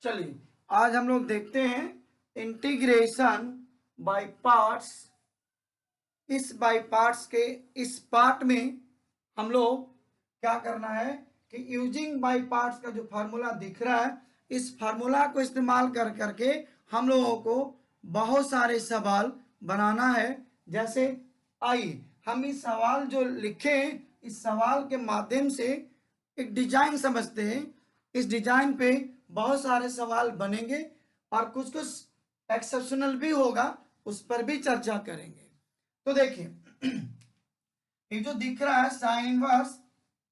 चलिए आज हम लोग देखते हैं इंटीग्रेशन बाय पार्ट्स। इस बाय पार्ट्स के इस पार्ट में हम लोग क्या करना है कि यूजिंग बाय पार्ट्स का जो फार्मूला दिख रहा है, इस फार्मूला को इस्तेमाल कर करके हम लोगों को बहुत सारे सवाल बनाना है। जैसे आइए हम इस सवाल जो लिखे हैं, इस सवाल के माध्यम से एक डिजाइन समझते हैं। इस डिजाइन पे बहुत सारे सवाल बनेंगे और कुछ कुछ एक्सेप्शनल भी होगा, उस पर भी चर्चा करेंगे। तो देखिए ये जो दिख रहा है sine inverse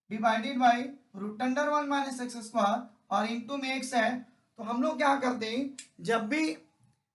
divided by root under 1 minus x square और इनटू में एक्स है, तो हम लोग क्या करते हैं जब भी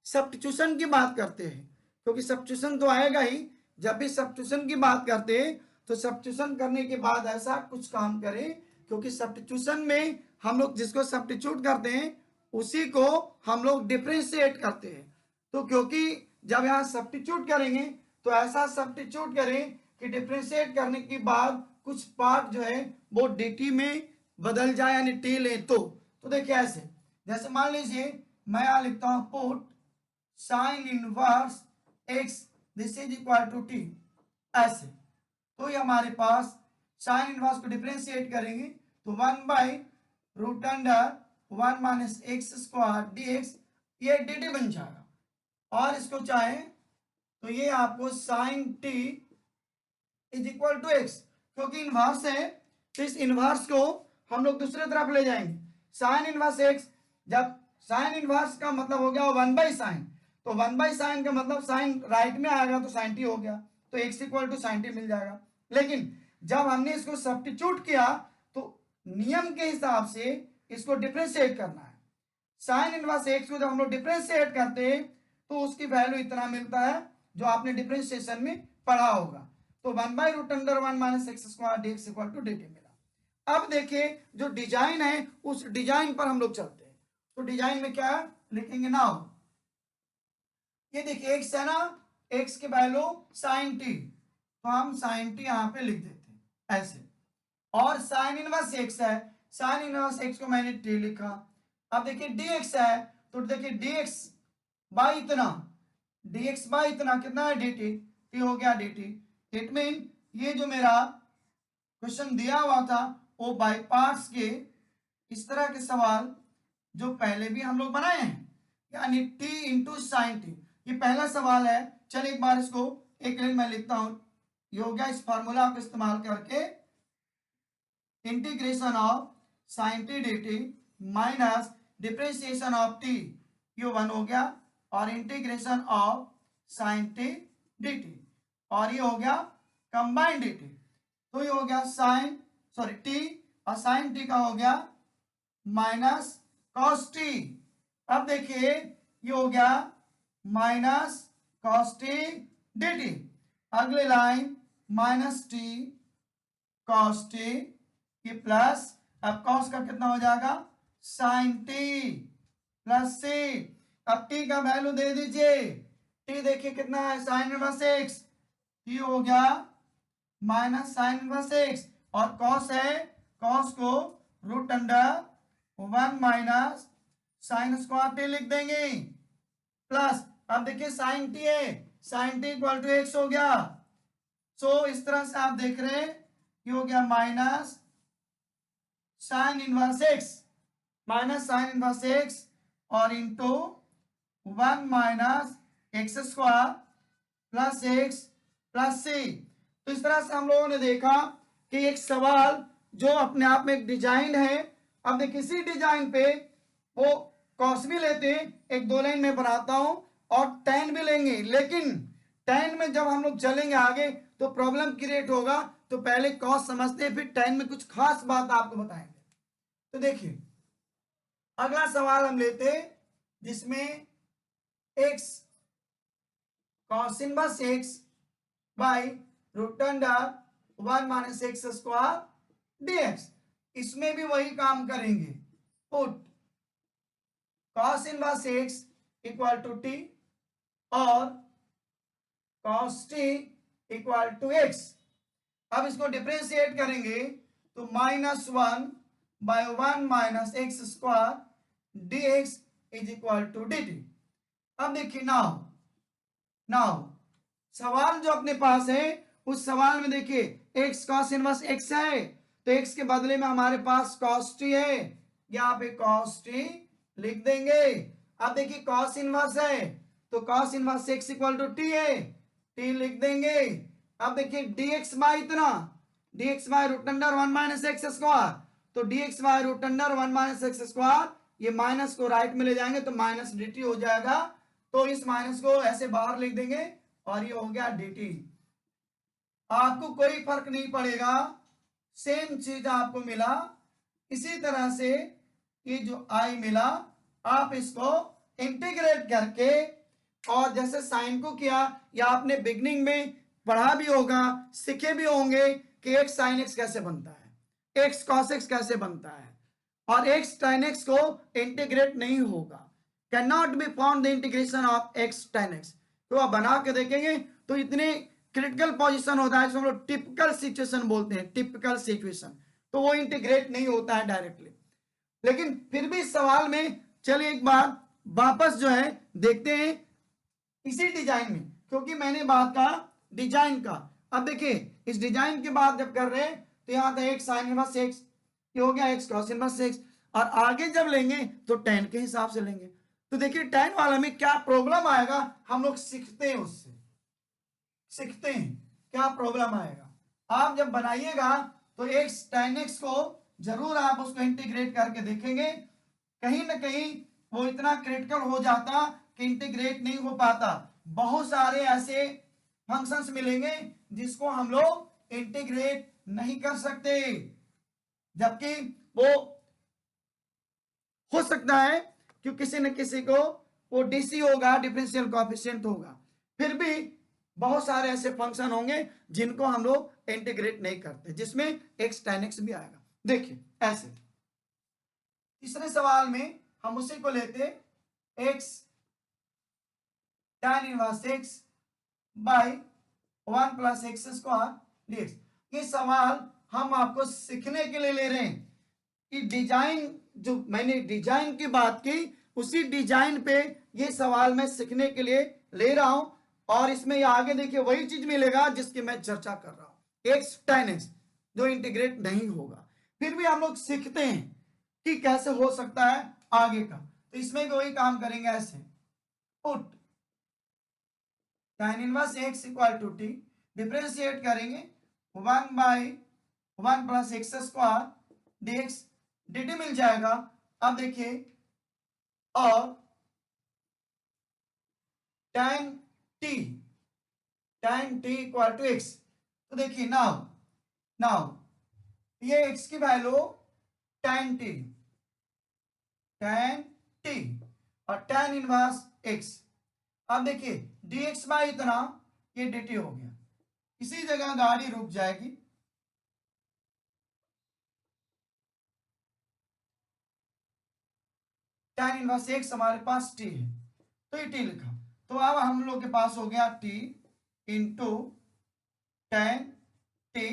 सब्स्टिट्यूशन की बात करते हैं, क्योंकि सब्स्टिट्यूशन तो आएगा ही, जब भी सब्स्टिट्यूशन की बात करते हैं तो सब्स्टिट्यूशन करने के बाद ऐसा कुछ काम करें, क्योंकि सब्स्टिट्यूशन में हम लोग जिसको सब्स्टिट्यूट करते हैं उसी को हम लोग डिफरेंशिएट करते हैं। तो क्योंकि जब यहाँ सब्स्टिट्यूट करेंगे तो ऐसा सब्स्टिट्यूट करें कि डिफरेंशिएट करने के बाद कुछ पार्ट जो है वो dt में बदल जाए, यानी t ले तो देखिए ऐसे, जैसे मान लीजिए मैं यहां लिखता हूं put sine inverse x this is equal to t, ऐसे। तो ये हमारे पास साइन इनवर्स को डिफरेंशिएट करेंगे तो 1 by root under 1 minus x square dx ये dt बन जाएगा। और इसको चाहे तो ये आपको sine t is equal to x, क्योंकि इनवर्स है तो इस इनवर्स को हम लोग दूसरे तरफ ले जाएंगे। साइन इनवर्स एक्स, जब साइन इनवर्स का मतलब हो गया 1 बाई साइन, तो 1 बाई साइन का मतलब साइन राइट में आएगा तो साइन टी हो गया, तो x equal to sine T मिल जाएगा। लेकिन जब हमने इसको सब्स्टिट्यूट किया तो नियम के हिसाब से इसको डिफरेंशिएट करना है। साइन इनवर्स एक्स को जब हम लोग डिफरेंशिएट करते हैं तो उसकी वैल्यू इतना मिलता है जो आपने डिफरेंशिएशन में पढ़ा होगा, तो 1 by root under 1 minus x square dx equal to dt मिला। अब देखिए जो डिजाइन है उस डिजाइन पर हम लोग चलते हैं। तो डिजाइन में क्या लिखेंगे नाउ, ये देखिए एक्स है ना, एक्स की वैल्यू साइन टी, तो हम साइन टी यहां पे लिख देते हैं ऐसे। और साइन इनवर्स एक्स है, साइन इनवर्स एक्स को मैंने टी लिखा। अब देखिए dx है तो देखिए dx बाई इतना, dx बाई इतना कितना है dt, t हो गया dt। इट मीन ये जो मेरा क्वेश्चन दिया हुआ था वो बाई पार्ट्स के इस तरह के सवाल जो पहले भी हम लोग बनाए हैं, यानी t इंटू साइन टी, ये पहला सवाल है। चलिए एक बार इसको एक लाइन में लिखता हूं, ये हो गया इस फार्मूला को इस्तेमाल करके integration of sine T D T minus differentiation of T, ये 1 हो गया, और integration of sine T D t, और ये हो गया कंबाइंड डी टी, तो ये हो गया साइन टी और साइन टी का हो गया माइनस कॉस टी। अब देखिए ये हो गया minus cos T D T, अगले line minus T cos T, ये प्लस, अब कॉस का कितना हो जाएगा साइन टी प्लस सी। अब टी का वैल्यू दे दीजिए, टी देखिए कितना है साइन इनवर्स एक्स, ये हो गया माइनस साइन इनवर्स एक्स, और कॉस है, कॉस को root under 1 minus sine square t लिख देंगे, प्लस अब देखिए साइन टी है, sine T equal to x हो गया। सो इस तरह से आप देख रहे हैं ये हो गया minus sine inverse x, minus sine inverse x और into 1 minus x square plus x plus C. तो इस तरह से हम लोगों ने देखा कि एक सवाल जो अपने आप में एक डिजाइन है। अब देखिए इसी डिजाइन पे वो कॉस भी लेते हैं, एक 2 लाइन में बनाता हूं, और टेन भी लेंगे, लेकिन टेन में जब हम लोग चलेंगे आगे तो प्रॉब्लम क्रिएट होगा, तो पहले कॉस समझते हैं फिर टेन में कुछ खास बात आपको बताएंगे। तो देखिए अगला सवाल हम लेते हैं जिसमें x cos inverse x by root under 1 minus x square dx, इसमें भी वही काम करेंगे, put cos inverse x equal to T और cos T equal to x। अब इसको डिफरेंशिएट करेंगे तो -1 by 1 minus x square dx is equal to dt। अब देखिए नाउ नाउ सवाल जो अपने पास है उस सवाल में देखिए x cos इनवर्स x है, तो x के बदले में हमारे पास cos t है, यहाँ पे cos t लिख देंगे। अब देखिए cos इनवर्स है तो cos inverse x equal to t है, t लिख देंगे। अब देखिए dx बाय इतना, dx by root under 1 minus x square, तो dx by root under 1 minus x square, ये माइनस को राइट में ले जाएंगे तो माइनस dt हो जाएगा, तो इस माइनस को ऐसे बाहर लिख देंगे और ये हो गया dt। आपको कोई फर्क नहीं पड़ेगा, सेम चीज आपको मिला। इसी तरह से ये जो आई मिला आप इसको इंटीग्रेट करके, और जैसे साइन को किया या आपने बिगनिंग में पढ़ा भी होगा, सीखे भी होंगे कि x sin x कैसे बनता है, x cos x कैसे बनता है, और x tan x को इंटीग्रेट नहीं होगा, can not be found the integration of x tan x। तो आप बना के देखेंगे तो इतने क्रिटिकल पोजीशन होता है जिसको हम लोग टिपिकल सिचुएशन बोलते हैं, टिपिकल सिचुएशन, तो वो इंटीग्रेट नहीं होता है डायरेक्टली। लेकिन फिर भी सवाल में चलिए एक बार वापस जो है देखते हैं इसी डिजाइन में, क्योंकि मैंने बात कहा डिजाइन का। अब देखिए इस डिजाइन के बाद जब कर रहे हैं तो यहां था x sin इनवर्स x, ये हो गया x cos इनवर्स x, और आगे जब लेंगे तो tan के हिसाब से लेंगे। तो देखिए tan वाला में क्या प्रॉब्लम आएगा हम लोग सीखते हैं, उससे सीखते हैं क्या प्रॉब्लम आएगा। आप जब बनाइएगा तो x tan x को जरूर आप उसको इंटीग्रेट करके देखेंगे, कहीं ना कहीं वो इतना क्रिटिकल हो जाता कि इंटीग्रेट नहीं हो पाता। बहुत सारे ऐसे फंक्शंस मिलेंगे जिसको हम लोग इंटीग्रेट नहीं कर सकते, जबकि वो हो सकता है कि किसी न किसी को वो डीसी होगा, डिफरेंशियल कोएफिशिएंट होगा, फिर भी बहुत सारे ऐसे फंक्शन होंगे जिनको हम लोग इंटीग्रेट नहीं करते, जिसमें x tan x भी आएगा। देखिए ऐसे तीसरे सवाल में हम उसी को लेते x tan inverse x by 1 plus x square dx। ये सवाल हम आपको सीखने के लिए ले रहे हैं कि डिजाइन जो मैंने डिजाइन की बात की उसी डिजाइन पे ये सवाल मैं सीखने के लिए ले रहा हूं, और इसमें आगे देखिए वही चीज मिलेगा जिसकी मैं चर्चा कर रहा हूं, x tan x जो इंटीग्रेट नहीं होगा। फिर भी हम लोग सीखते हैं कि कैसे हो सकता है आगे का, तो इसमें भी वही काम करेंगे, ऐसे put tan inverse x equal to t, differentiate करेंगे 1 by 1 plus x square dx, dt मिल जाएगा। अब देखिए और tan t equal to x, तो देखिए नाउ नाउ ये x की वैल्यू tan t और tan इनवर्स x। अब देखिए dx बाय इतना, ये dt हो गया, इसी जगह गाड़ी रुक जाएगी। tan इनवर्स x हमारे पास t है तो ये t लिखा, तो अब हम लोग के पास हो गया t into tan t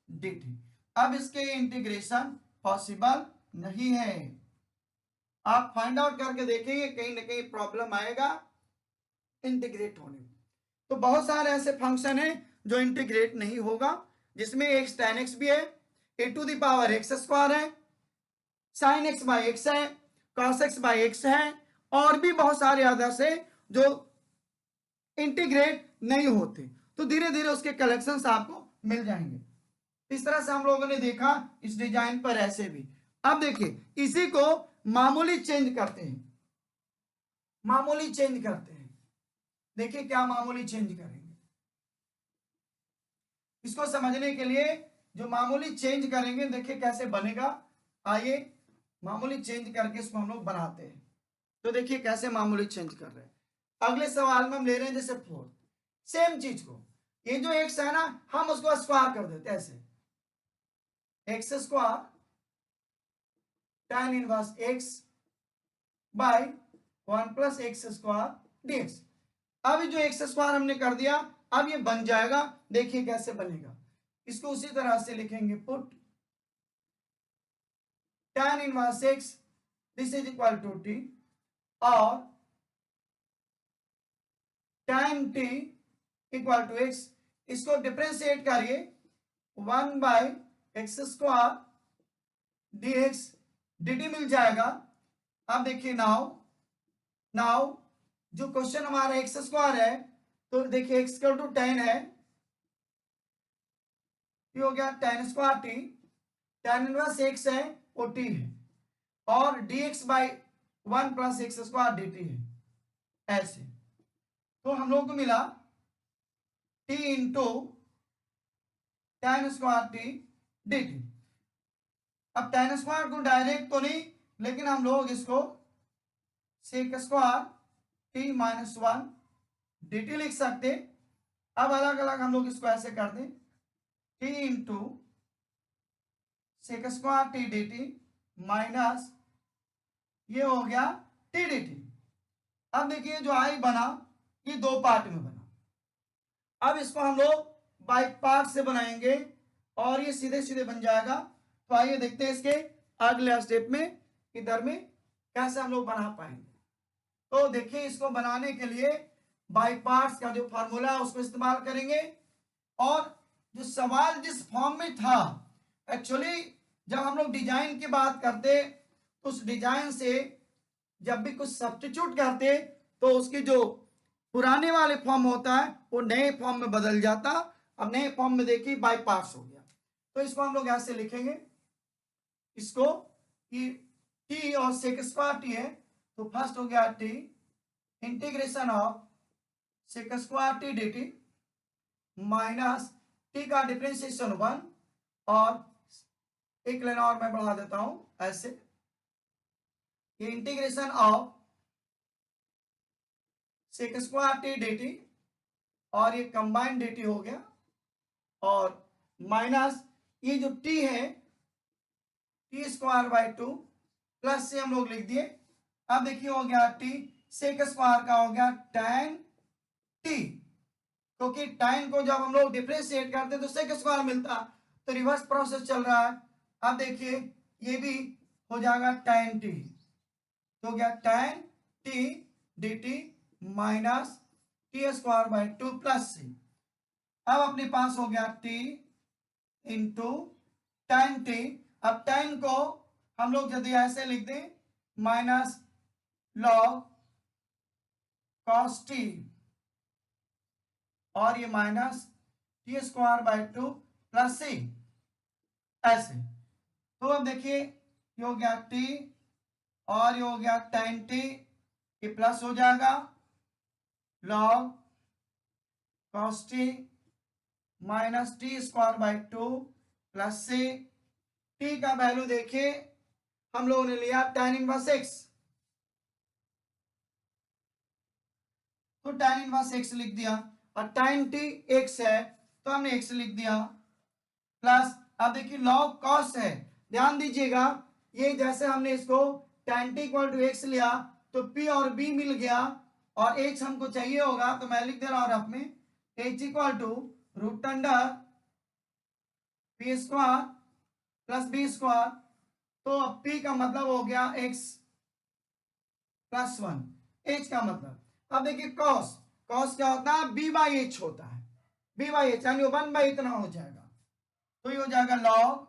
dt। अब इसके इंटीग्रेशन पॉसिबल नहीं है, आप फाइंड आउट करके देखेंगे कहीं ना कहीं प्रॉब्लम आएगा इंटीग्रेट होने में। तो बहुत सारे ऐसे फंक्शन है जो इंटीग्रेट नहीं होगा, जिसमें x tan x भी है, a to the power x square है, sin x बाई x है, cos x बाई x है, और भी बहुत सारे अदर्स है जो इंटीग्रेट नहीं होते। तो धीरे धीरे उसके कलेक्शंस आपको मिल जाएंगे। इस तरह से हम लोगों ने देखा इस डिजाइन पर ऐसे भी। अब देखिए इसी को मामूली चेंज करते हैं, मामूली चेंज करते हैं। देखिए क्या मामूली चेंज करेंगे, इसको समझने के लिए जो मामूली चेंज करेंगे देखिए कैसे बनेगा। आइए मामूली चेंज करके इसको हम लोग बनाते हैं। तो देखिए कैसे मामूली चेंज कर रहे हैं। अगले सवाल में हम ले रहे हैं जैसे 4, सेम चीज को, ये जो x है ना हम उसको स्क्वायर कर देते हैं, ऐसे x square tan inverse x by 1 plus x square dx। अब जो एक्स स्क्वायर हमने कर दिया, अब ये बन जाएगा, देखिए कैसे बनेगा। इसको उसी तरह से लिखेंगे put tan inverse x, this is equal to T, और tan t equal to x, इसको डिफ्रेंशिएट करिए 1/x² dx dt मिल जाएगा। अब देखिए नाउ जो क्वेश्चन हमारा x² है, तो देखिए x इक्वल टू tan है, ये हो गया tan² t, tan inverse x है वो t है, और dx/1 + x² dt है, ऐसे। तो हम लोग को मिला t into tan² t dt। अब tan² को डायरेक्ट तो नहीं, लेकिन हम लोग इसको sec² t - 1 dt लिख सकते। अब अलग अलग हम लोग इसको ऐसे कर दें, t into sec² t dt minus ये हो गया t dt। अब देखिए जो आई बना ये दो पार्ट में बना। अब इसको हम लोग बाय पार्ट से बनाएंगे और ये सीधे सीधे बन जाएगा। तो आइए देखते हैं इसके अगले स्टेप में इधर में कैसे हम लोग बना पाएंगे। तो देखिए इसको बनाने के लिए बाय पार्ट्स का जो फार्मूला है उसको इस्तेमाल करेंगे। और जो सवाल जिस फॉर्म में था, एक्चुअली जब हम लोग डिजाइन की बात करते तो उस डिजाइन से जब भी कुछ सब्स्टिट्यूट करते तो उसकी जो पुराने वाले फॉर्म होता है वो नए फॉर्म में बदल जाता। अब नए फॉर्म में देखिए बाय पार्ट्स हो गया। तो इसको हम लोग ऐसे लिखेंगे, इसको कि t और sec² t है, तो फर्स्ट हो गया t integration of sec² t dt minus t का डिफरेंशिएशन 1, और एक लाइन और मैं बढ़ा देता हूं ऐसे, ये integration of sec² t dt और ये कंबाइंड dt हो गया, और माइनस ये जो t है t² 2 प्लस से हम लोग लिख दिए। अब देखिए हो गया t sec² का हो गया tan t, क्योंकि tan को जब हम लोग डिफरेंशिएट करते तो sec² मिलता, तो रिवर्स प्रोसेस चल रहा है। अब देखिए ये भी हो जाएगा tan t, तो गया tan t dt minus t² 2 plus से। अब अपने पास हो गया t इंटू tan t। अब tan को हम लोग यदि ऐसे लिख दें माइनस log cos t, और ये माइनस t² 2 प्लस c, ऐसे। तो अब देखिए ये हो गया t और ये हो गया tan t, ये प्लस हो जाएगा log cos t minus t² 2 plus c। t का वैल्यू देखिए हम लोगों ने लिया tan इनवर्स x, तो tan इनवर्स x लिख दिया, और tan t x है तो हमने x लिख दिया, प्लस अब देखिए log cos है, ध्यान दीजिएगा ये जैसे हमने इसको tan t = x लिया तो p और b मिल गया, और h हमको चाहिए होगा, तो मैं लिख दे रहा हूं रफ में h = √p² प्लस b²। तो अब p का मतलब हो गया x + 1, h का मतलब। अब देखिए cos क्या होता है, b/h होता है, b/h यानी 1/ इतना हो जाएगा, तो ये हो जाएगा log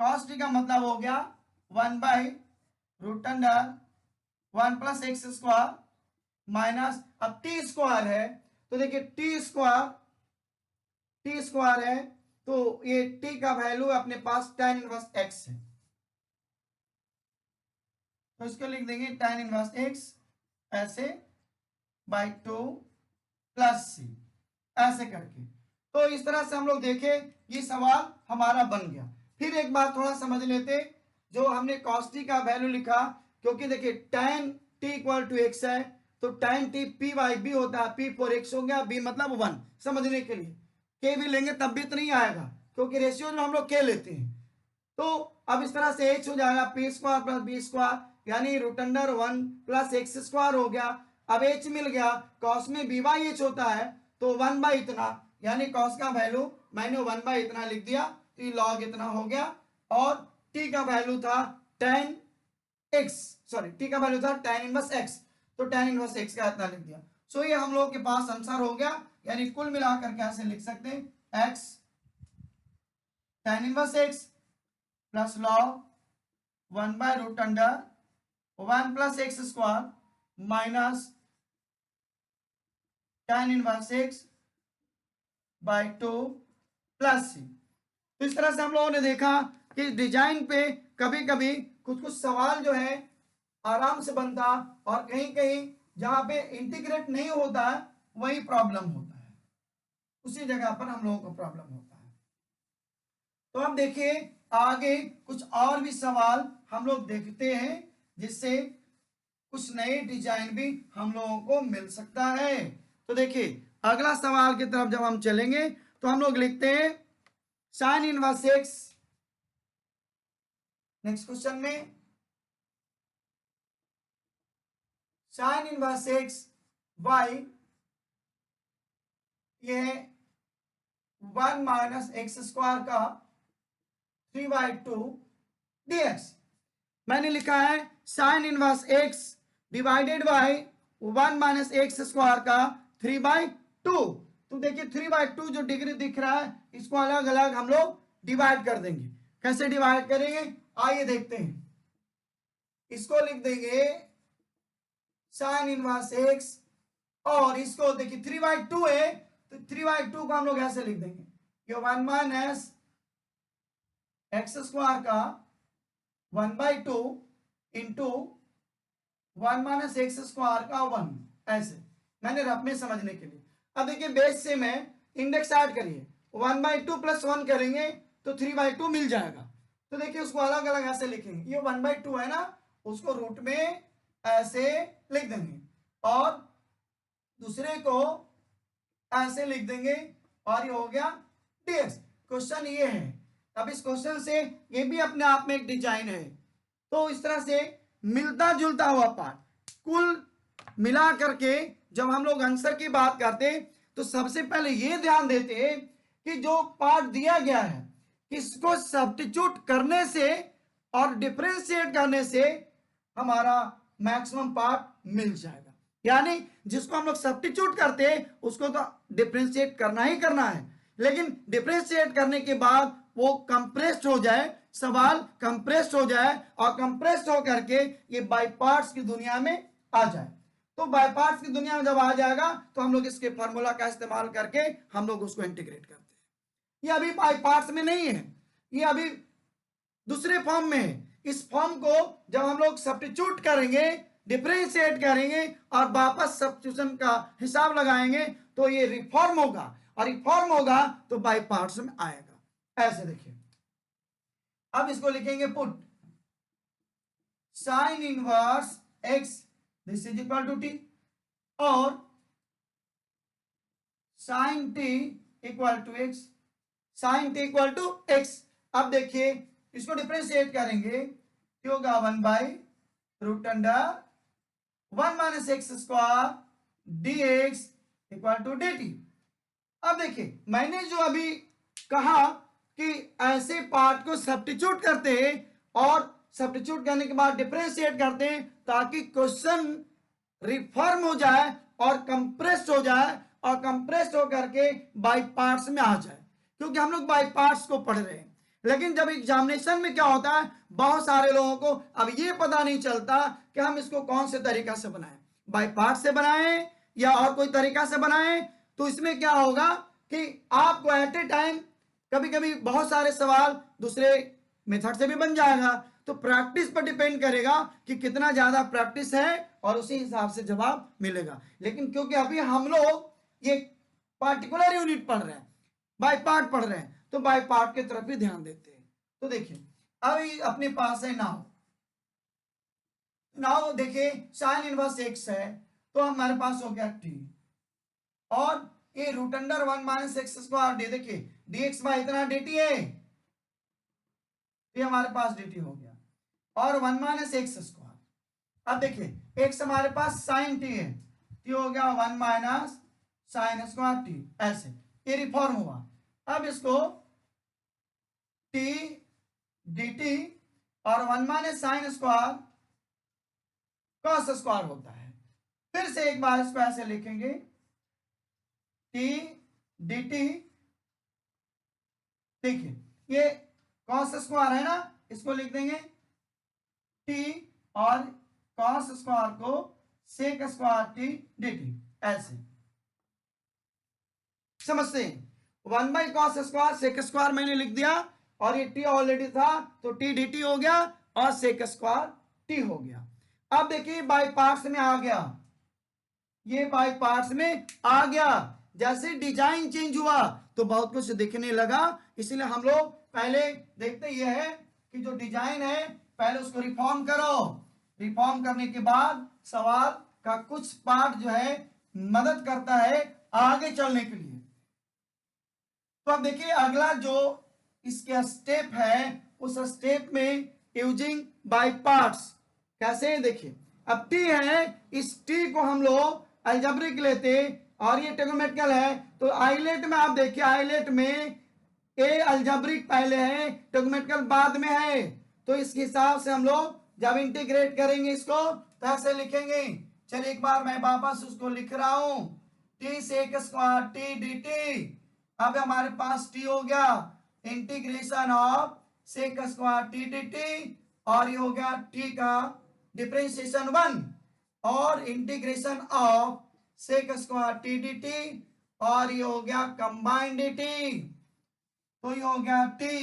cos t का मतलब हो गया 1/√1 + x² माइनस, अब t² है तो देखिए t² है तो ये t का वैल्यू अपने पास tan इनवर्स x है, तो इसको लिख देंगे tan इनवर्स x ऐसे /2 प्लस c, ऐसे करके। तो इस तरह से हम लोग देखें ये सवाल हमारा बन गया। फिर एक बार थोड़ा समझ लेते, जो हमने cos t का वैल्यू लिखा, क्योंकि देखिए tan t = x है तो tan t p/b होता है, p for x हो गया, b मतलब 1, समझने के लिए k भी लेंगे तब भी तो नहीं आएगा, क्योंकि रेशियो में हम लोग k लेते हैं। तो अब इस तरह से h हो जाएगा p² + b² यानी √1 + x² हो गया। अब h मिल गया, cos में b/h होता है तो 1/ इतना, यानी cos का वैल्यू मैंने 1/ इतना लिख दिया, तो log इतना हो गया, और t का वैल्यू था tan एक्स, सॉरी टी का वैल्यू था tan इनवर्स एक्स, तो tan इनवर्स एक्स का इतना लिख दिया। सो ये हम लोग के पास आंसर हो गया, यानी कुल मिलाकर कैसे लिख सकते हैं, x tan inverse x plus log 1/√1 plus x square minus tan inverse x by 2 plus C. तो इस तरह से हम लोगों ने देखा कि डिजाइन पे कभी कभी कुछ कुछ सवाल जो है आराम से बनता, और कहीं कहीं जहां पे इंटीग्रेट नहीं होता है वही प्रॉब्लम होता है, उसी जगह पर हम लोगों को प्रॉब्लम होता है। तो अब देखिए आगे कुछ और भी सवाल हम लोग देखते हैं, जिससे कुछ नए डिजाइन भी हम लोगों को मिल सकता है। तो देखिए अगला सवाल की तरफ जब हम चलेंगे तो हम लोग लिखते हैं sign inverse x, next question में साइन इनवर्स एक्स वाई, ये 1 माइनस एक्स स्क्वायर का 3/2 dx। मैंने लिखा है sine inverse x divided by 1 minus x square का 3/2। तो देखिए 3/2 जो डिग्री दिख रहा है इसको अलग अलग हम लोग डिवाइड कर देंगे। कैसे डिवाइड करेंगे आइए देखते हैं। इसको लिख देंगे साइन इनवर्स एक्स, और इसको देखिए 3/2 है तो 3/2 को हम लोग ऐसे लिख देंगे, ये 1 माइनस एक्स स्क्वायर का 1/2 इंटू 1 माइनस एक्स स्क्वायर का 1, ऐसे मैंने रफ में समझने के लिए। अब देखिए बेस से मैं इंडेक्स ऐड करिए, 1/2 प्लस 1 करेंगे तो 3/2 मिल जाएगा। तो देखिए उसको अलग अलग ऐसे लिखेंगे, ये 1/2 है ना, उसको रूट में ऐसे लिख देंगे और दूसरे को ऐसे लिख देंगे, और ये हो गया dx। क्वेश्चन ये है, अब इस क्वेश्चन से ये भी अपने आप में एक डिजाइन है। तो इस तरह से मिलता जुलता हुआ पार्ट कुल मिला करके जब हम लोग आंसर की बात करते तो सबसे पहले ये ध्यान देते कि जो पार्ट दिया गया है इसको सब्स्टिट्यूट करने से और डिफरेंशिएट करने से हमारा मैक्सिमम पार्ट मिल जाएगा। यानी जिसको हम लोग सब्स्टिट्यूट करते हैं उसको तो डिफरेंशिएट करना ही करना है, लेकिन डिफरेंशिएट करने के बाद वो कंप्रेस्ड हो जाए, सवाल कंप्रेस्ड हो जाए, और कंप्रेस्ड हो करके ये बाय पार्ट्स की दुनिया में आ जाए। तो बाय पार्ट्स की दुनिया में जब आ जाएगा तो हम लोग इसके फॉर्मूला का इस्तेमाल करके हम लोग उसको इंटीग्रेट करते हैं। ये अभी बाय पार्ट्स में नहीं है, ये अभी दूसरे फॉर्म में है। इस फॉर्म को जब हम लोग सब्स्टिट्यूट करेंगे, डिफरेंशिएट करेंगे और वापस सब्स्टिट्यूशन का हिसाब लगाएंगे तो ये रिफॉर्म होगा, और रिफॉर्म होगा तो बाय पार्ट्स में आएगा। ऐसे देखिए अब इसको लिखेंगे put sine inverse x this is equal to T और sine T equal to x, sine T equal to x. अब देखिए इसको डिफरेंशिएट करेंगे तो होगा 1/√1 minus x square dx equal to dt। अब देखिए मैंने जो अभी कहा कि ऐसे पार्ट को सब्स्टिट्यूट करते हैं और सब्स्टिट्यूट करने के बाद डिफरेंशिएट करते हैं ताकि क्वेश्चन रिफॉर्म हो जाए और कंप्रेस्ड हो जाए, और कंप्रेस्ड होकर के बाय पार्ट्स में आ जाए, क्योंकि हम लोग बाय पार्ट्स को पढ़ रहे हैं। लेकिन जब एग्जामिनेशन में क्या होता है बहुत सारे लोगों को अब ये पता नहीं चलता कि हम इसको कौन से तरीका से बनाएं, बाय पार्ट से बनाएं या और कोई तरीका से बनाएं। तो इसमें क्या होगा कि आपको एट ए टाइम कभी कभी बहुत सारे सवाल दूसरे मेथड से भी बन जाएगा। तो प्रैक्टिस पर डिपेंड करेगा कि कितना ज्यादा प्रैक्टिस है और उसी हिसाब से जवाब मिलेगा। लेकिन क्योंकि अभी हम लोग ये पार्टिकुलर यूनिट पढ़ रहे हैं, बाय पार्ट पढ़ रहे हैं, तो बाय पार्ट की तरफ भी ध्यान देते हैं। तो देखिए अभी अपने पास है नाउ, नाउ देखिए साइन इनवर्स एक्स है तो हमारे पास हो गया टी, और ये √1 माइनस एक्स स्क्वायर डी, देखिए dx बाय इतना dt है, ये हमारे पास dt हो गया, और 1 माइनस एक्स स्क्वायर। अब देखिए एक्स हमारे पास साइन टी है, टी हो गया 1 माइनस साइन स्क्वायर टी, ऐसे ये रिफॉर्म हुआ। अब इसको टी dt और 1 minus sine square cos square होता है। फिर से एक बार इसको ऐसे लिखेंगे, टी डी टी, देखिए ये कॉस स्क्वायर है ना, इसको लिख देंगे टी और कॉस स्क्वायर को sec square t D t, ऐसे समझते हैं। 1/cos स्क्वायर सेक स्क्वायर मैंने लिख दिया, और ये टी ऑलरेडी था तो टी डी टी हो गया और सेक स्क्वायर टी हो गया। अब देखिए बाई पार्ट्स में आ गया, ये बाई पार्ट्स में आ गया। जैसे डिजाइन चेंज हुआ तो बहुत कुछ दिखने लगा, इसलिए हम लोग पहले देखते ये है कि जो डिजाइन है पहले उसको रिफॉर्म करो, रिफॉर्म करने के बाद सवाल का कुछ पार्ट जो है मदद करता है आगे चलने के लिए। तो अब देखिए अगला जो इसके स्टेप है, उस स्टेप में यूजिंग बाय पार्ट्स कैसे, देखिए अब टी है, इस टी को हम लोग अलजेब्रिक लेते और ये ट्रिग्नोमेट्रिकल है, तो आइलेट में आप देखिए, आइलेट में ए अलजेब्रिक पहले है, ट्रिग्नोमेट्रिकल बाद में है, तो इस हिसाब से हम लोग जब इंटीग्रेट करेंगे इसको तो ऐसे लिखेंगे। चलिए एक बार मैं वापस उसको लिख रहा हूं, t sec square t D t. अब हमारे पास टी हो गया integration of sec square t D t, और ये हो गया टी का डिफरेंशिएशन 1 और integration of sec square t D t, और ये हो गया कंबाइंड डी टी, तो ये हो गया टी।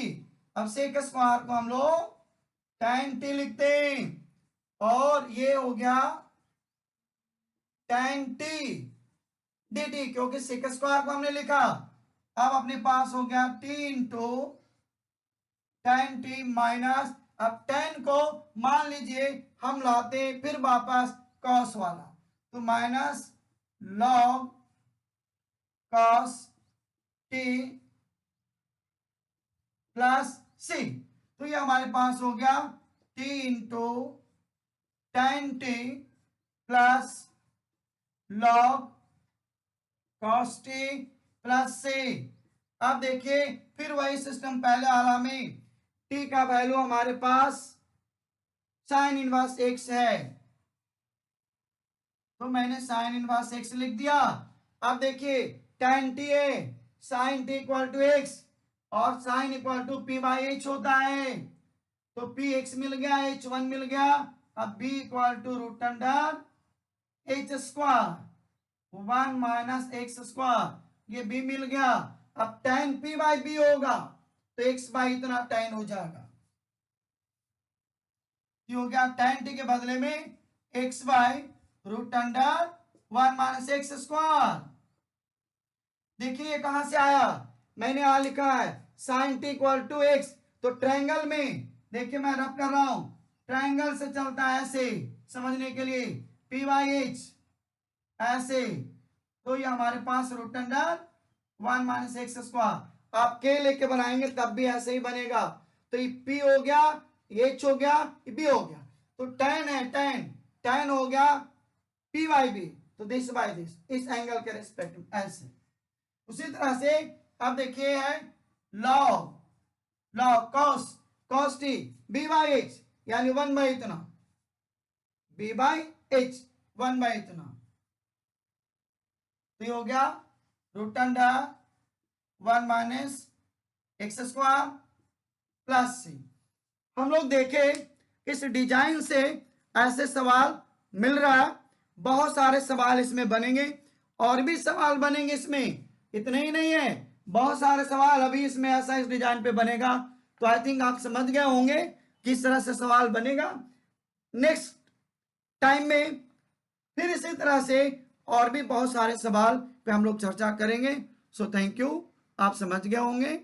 अब सेक स्क्वायर को हम लोग tan टी लिखते हैं, और ये हो गया tan टी डी टी, क्योंकि सेक स्क्वायर को हमने लिखा। अब अपने पास हो गया T into tan T minus, अब tan को मान लीजिए हम लाते हैं फिर वापस cos वाला, तो minus log cos t plus c, तो ये हमारे पास हो गया t into tan t plus log cos t plus c। अब देखिए फिर वही सिस्टम पहले वाला में, t का वैल्यू हमारे पास साइन इनवर्स x है, तो मैंने साइन इनवर्स x लिख दिया। अब देखिए tan t है, sine t equal to x, और sine equal to p by h होता है, तो p x मिल गया, h 1 मिल गया। अब b equal to root under h square 1 minus x square, ये b मिल गया। अब tan p बाई b होगा, तो x बाई इतना tan हो जाएगा, ये हो गया tan t के बदले में x by root under 1 minus x square. देखिए कहां से आया, मैंने यहां लिखा है sine T equal to x, तो ट्रायंगल में देखिए मैं रब कर रहा हूं, ट्रायंगल से चलता है ऐसे समझने के लिए, पी बाई एच ऐसे, तो ये हमारे पास root under 1 minus x square. आप के लेके बनाएंगे तब भी ऐसे ही बनेगा, तो ये पी हो गया, एच हो गया, बी हो गया, तो tan है, tan हो गया पी बाई बी, तो दिस बाई दिस, इस एंगल के रेस्पेक्ट में ऐसे। उसी तरह से अब देखिए है log cos t b by H, यानी 1 बाई इतना, b बाई एच 1 बाई इतना, तो ये हो गया root under 1 minus x square plus C. हम लोग देखे इस डिजाइन से ऐसे सवाल मिल रहा है, बहुत सारे सवाल इसमें बनेंगे, और भी सवाल बनेंगे इसमें, इतने ही नहीं है, बहुत सारे सवाल अभी इसमें ऐसा इस डिजाइन पे बनेगा। तो आई थिंक आप समझ गए होंगे किस तरह से सवाल बनेगा। नेक्स्ट टाइम में फिर इसी तरह से और भी बहुत सारे सवाल पे हम लोग चर्चा करेंगे। सो थैंक यू, आप समझ गए होंगे।